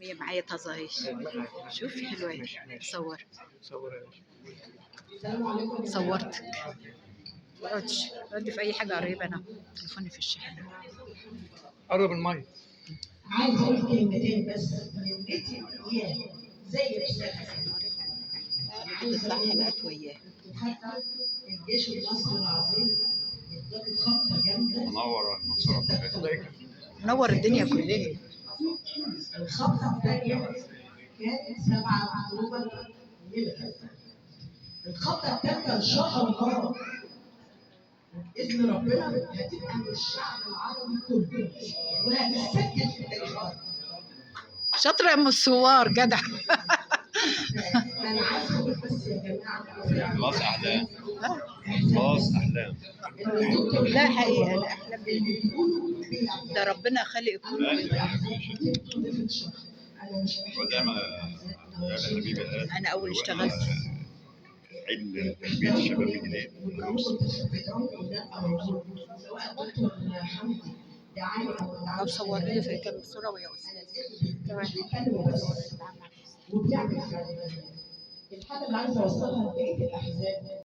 هي معايا طازة اهي. شوفي حلوة اهي. صور. صورتك. اقعدي في اي حاجة قريبة، انا تليفوني في الشحن. قرب المية. عايز اقول كلمتين بس من نتي اياه زي بتطلع حلقات وياه. حتى الجيش المصري العظيم اداله خبطه جامده. منور المنصورة. منور الدنيا كلها. الخبطه الثانيه كانت 7 اكتوبر الليله اللي فاتت. الخبطه الثالثه ان شاء الله باذن ربنا هتبقى من الشعب العربي كله وهتسجل في التاريخ. شاطرة يا ام الثوار جدع. انا عايزه اقول بس يا جماعه خلاص أحلام. خلاص أحلام. لا حقيقة لا أحلام ده ربنا خلق كله. وزي ما حبيبي قال، أنا أول اشتغلت عيد تربية الشباب الجديد. لو صورت لي في كام صورة ويا أستاذ. وبيعمل الحاجه اللي عايزه اوصلها لبقيه الاحزاب